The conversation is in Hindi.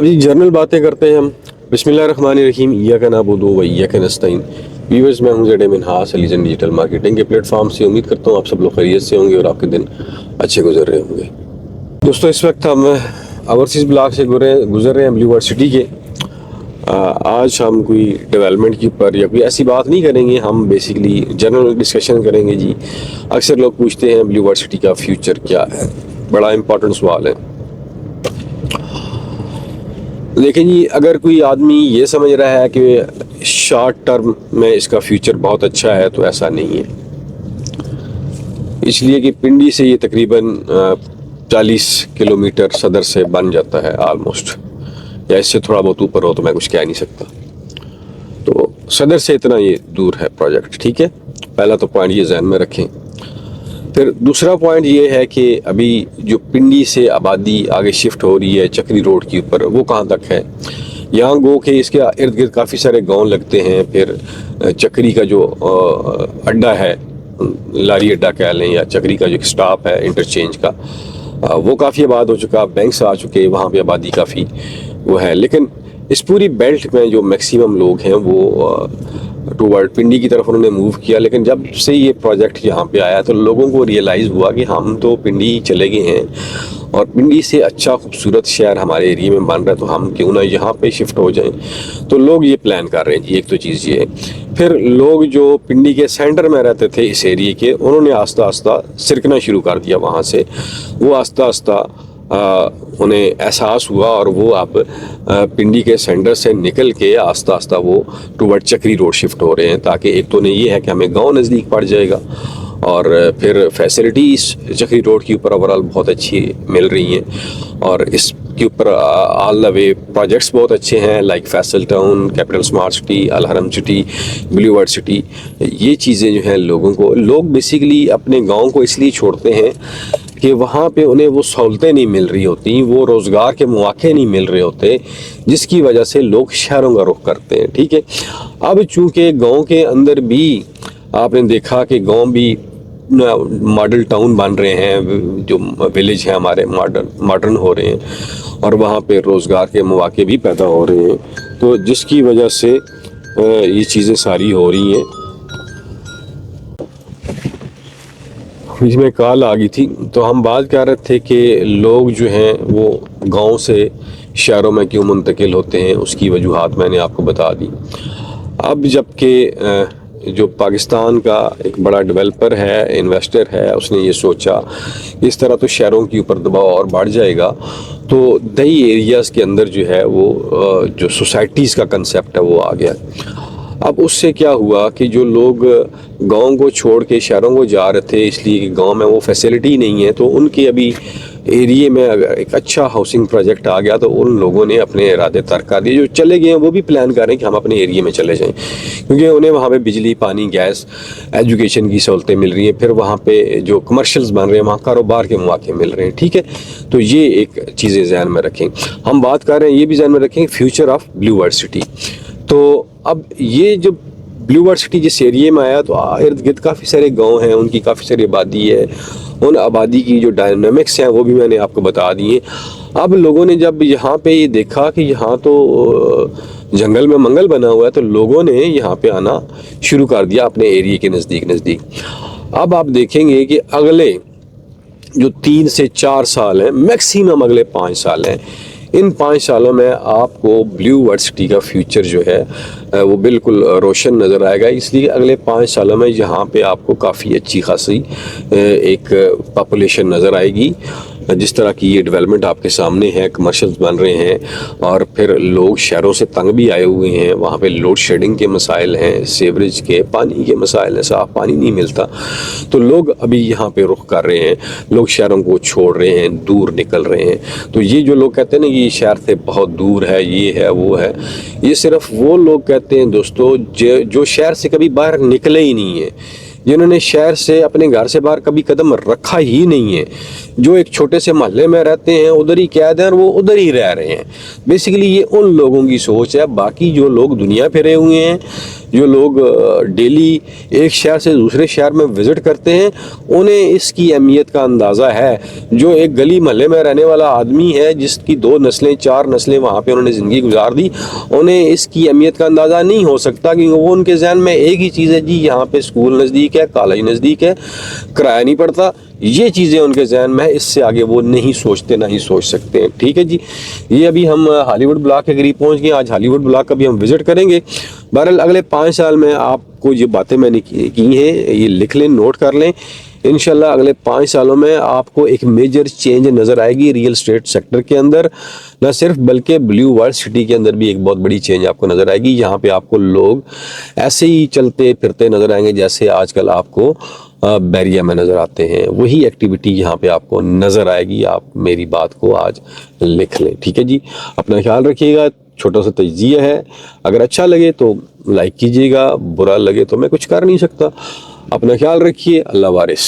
अब ये जनरल बातें करते हैं हम। बिस्मिल्लाहिर्रहमानिर्रहीम, इय्याका नअबुदु व इय्याका नस्तईन। व्यूअर्स, मैं हूं ज़ैड मिनहास अलीज़न डिजिटल मार्केटिंग के प्लेटफॉर्म से। उम्मीद करता हूं आप सब लोग खैरियत से होंगे और आपके दिन अच्छे गुजर रहे होंगे। दोस्तों, इस वक्त हम ओवरसीज़ ब्लॉक से गुजर रहे हैं ब्लू वर्ल्ड सिटी के। आज हम कोई डेवलपमेंट के ऊपर या कोई ऐसी बात नहीं करेंगे, हम बेसिकली जनरल डिस्कशन करेंगे जी। अक्सर लोग पूछते हैं ब्लू वर्ल्ड सिटी का फ्यूचर क्या है, बड़ा इंपॉर्टेंट सवाल है। लेकिन जी, अगर कोई आदमी ये समझ रहा है कि शॉर्ट टर्म में इसका फ्यूचर बहुत अच्छा है, तो ऐसा नहीं है। इसलिए कि पिंडी से ये तकरीबन 40 किलोमीटर सदर से बन जाता है ऑलमोस्ट, या इससे थोड़ा बहुत ऊपर हो तो मैं कुछ कह नहीं सकता। तो सदर से इतना ये दूर है प्रोजेक्ट, ठीक है। पहला तो पॉइंट ये जहन में रखें। फिर दूसरा पॉइंट ये है कि अभी जो पिंडी से आबादी आगे शिफ्ट हो रही है चक्री रोड के ऊपर, वो कहाँ तक है। यहाँ गो के इसके इर्द गिर्द काफ़ी सारे गांव लगते हैं। फिर चक्री का जो अड्डा है, लारी अड्डा कह लें, या चक्री का जो स्टॉप है इंटरचेंज का, वो काफ़ी आबाद हो चुका। बैंक्स आ चुके, वहाँ पे आबादी काफ़ी वो है। लेकिन इस पूरी बेल्ट में जो मैक्सिमम लोग हैं वो टूवर्ड पिंडी की तरफ उन्होंने मूव किया। लेकिन जब से ये प्रोजेक्ट यहाँ पे आया तो लोगों को रियलाइज़ हुआ कि हम तो पिंडी चले गए हैं और पिंडी से अच्छा खूबसूरत शहर हमारे एरिया में बन रहा है, तो हम क्यों ना यहाँ पे शिफ्ट हो जाएं। तो लोग ये प्लान कर रहे हैं जी। एक तो चीज़ ये है। फिर लोग जो पिंडी के सेंटर में रहते थे इस एरिए के, उन्होंने आस्ता आस्ता सिरकना शुरू कर दिया वहाँ से। वो आस्ता आस्ता उन्हें एहसास हुआ और वो अब पिंडी के सेंटर से निकल के आस्ता आस्ता वो टूवर्ड चक्री रोड शिफ्ट हो रहे हैं। ताकि एक तो नहीं ये है कि हमें गांव नज़दीक पड़ जाएगा, और फिर फैसिलिटीज़ चक्री रोड के ऊपर ओवरऑल बहुत अच्छी मिल रही हैं। और इसके ऊपर ऑल द वे प्रोजेक्ट्स बहुत अच्छे हैं, like Faisal town, capital smart city, Al Haram city, blue world city. ये चीज़ें जो हैं लोग बेसिकली अपने गाँव को इसलिए छोड़ते हैं कि वहाँ पे उन्हें वो सहूलतें नहीं मिल रही होती, वो रोज़गार के मौके नहीं मिल रहे होते, जिसकी वजह से लोग शहरों का रुख करते हैं, ठीक है। अब चूँकि गांव के अंदर भी आपने देखा कि गांव भी मॉडल टाउन बन रहे हैं, जो विलेज हैं हमारे मॉडर्न हो रहे हैं, और वहाँ पे रोज़गार के मौके भी पैदा हो रहे हैं। तो जिसकी वजह से ये चीज़ें सारी हो रही हैं। बीच में कॉल आ गई थी, तो हम बात कर रहे थे कि लोग जो हैं वो गांव से शहरों में क्यों मुंतकिल होते हैं, उसकी वजूहात मैंने आपको बता दी। अब जबकि जो पाकिस्तान का एक बड़ा डेवलपर है, इन्वेस्टर है, उसने ये सोचा इस तरह तो शहरों के ऊपर दबाव और बढ़ जाएगा, तो दही एरियाज़ के अंदर जो है वो जो सोसाइटीज़ का कंसेप्ट है वो आ गया। अब उससे क्या हुआ कि जो लोग गांव को छोड़ के शहरों को जा रहे थे, इसलिए कि गांव में वो फैसिलिटी नहीं है, तो उनके अभी एरिए में अगर एक अच्छा हाउसिंग प्रोजेक्ट आ गया तो उन लोगों ने अपने इरादे तर्क कर दिए। जो चले गए हैं वो भी प्लान कर रहे हैं कि हम अपने एरिए में चले जाएं, क्योंकि उन्हें वहाँ पे बिजली, पानी, गैस, एजुकेशन की सहूलतें मिल रही हैं। फिर वहाँ पे जो कमर्शियल्स बन रहे हैं, वहाँ कारोबार के मौके मिल रहे हैं, ठीक है। तो ये एक चीज़ें जहन में रखें। हम बात कर रहे हैं, ये भी जहन में रखें, future of blue world city. तो अब ये जो ब्लू वर्ल्ड सिटी जिस एरिए में आया, तो इर्द गिर्द काफ़ी सारे गांव हैं, उनकी काफ़ी सारी आबादी है। उन आबादी की जो डायनामिक्स हैं वो भी मैंने आपको बता दिए। अब लोगों ने जब यहाँ पे ये देखा कि यहाँ तो जंगल में मंगल बना हुआ है, तो लोगों ने यहाँ पे आना शुरू कर दिया अपने एरिए के नज़दीक। अब आप देखेंगे कि अगले जो 3 से 4 साल हैं, मैक्सिमम अगले 5 साल हैं, इन 5 सालों में आपको ब्लू वर्ल्ड सिटी का फ्यूचर जो है वो बिल्कुल रोशन नज़र आएगा। इसलिए अगले 5 सालों में यहाँ पे आपको काफ़ी अच्छी खासी एक पॉपुलेशन नज़र आएगी। जिस तरह की ये डेवलपमेंट आपके सामने है, कमर्शियल्स बन रहे हैं, और फिर लोग शहरों से तंग भी आए हुए हैं। वहाँ पे लोड शेडिंग के मसाइल हैं, सीवरेज के, पानी के मसाइल हैं, साफ़ पानी नहीं मिलता। तो लोग अभी यहाँ पे रुख कर रहे हैं, लोग शहरों को छोड़ रहे हैं, दूर निकल रहे हैं। तो ये जो लोग कहते हैं ना कि ये शहर से बहुत दूर है, ये है वो है, ये सिर्फ वो लोग कहते हैं दोस्तों जो शहर से कभी बाहर निकले ही नहीं है, जिन्होंने शहर से, अपने घर से बाहर कभी कदम रखा ही नहीं है, जो एक छोटे से मोहल्ले में रहते हैं, उधर ही कैद हैं और वो उधर ही रह रहे हैं। बेसिकली ये उन लोगों की सोच है। बाकी जो लोग दुनिया फिरे हुए हैं, जो लोग डेली एक शहर से दूसरे शहर में विज़िट करते हैं उन्हें इसकी अहमियत का अंदाज़ा है। जो एक गली महल्ले में रहने वाला आदमी है जिसकी 2 नस्लें 4 नस्लें वहाँ पे उन्होंने ज़िंदगी गुजार दी, उन्हें इसकी अहमियत का अंदाज़ा नहीं हो सकता, क्योंकि वो उनके जहन में एक ही चीज़ है जी, यहाँ पे स्कूल नज़दीक है, कॉलेज नज़दीक है, किराया नहीं पड़ता। ये चीज़ें उनके जहन में है, इससे आगे वो नहीं सोचते, ना ही सोच सकते हैं। ठीक है जी, ये अभी हम हॉलीवुड ब्लॉक के करीब पहुंच गए। आज हॉलीवुड ब्लॉक का भी हम विज़िट करेंगे। बहरहाल अगले 5 साल में आपको ये बातें मैंने की हैं, ये लिख लें, नोट कर लें। इंशाल्लाह अगले 5 सालों में आपको एक मेजर चेंज नज़र आएगी रियल एस्टेट सेक्टर के अंदर, न सिर्फ बल्कि ब्लू वर्ल्ड सिटी के अंदर भी एक बहुत बड़ी चेंज आपको नज़र आएगी। यहाँ पे आपको लोग ऐसे ही चलते फिरते नज़र आएंगे जैसे आजकल आपको बैरिया में नज़र आते हैं, वही एक्टिविटी यहाँ पे आपको नज़र आएगी। आप मेरी बात को आज लिख लें। ठीक है जी, अपना ख्याल रखिएगा। छोटा सा तज्जिया है, अगर अच्छा लगे तो लाइक कीजिएगा, बुरा लगे तो मैं कुछ कर नहीं सकता। अपना ख्याल रखिए। अल्लाह वारिस।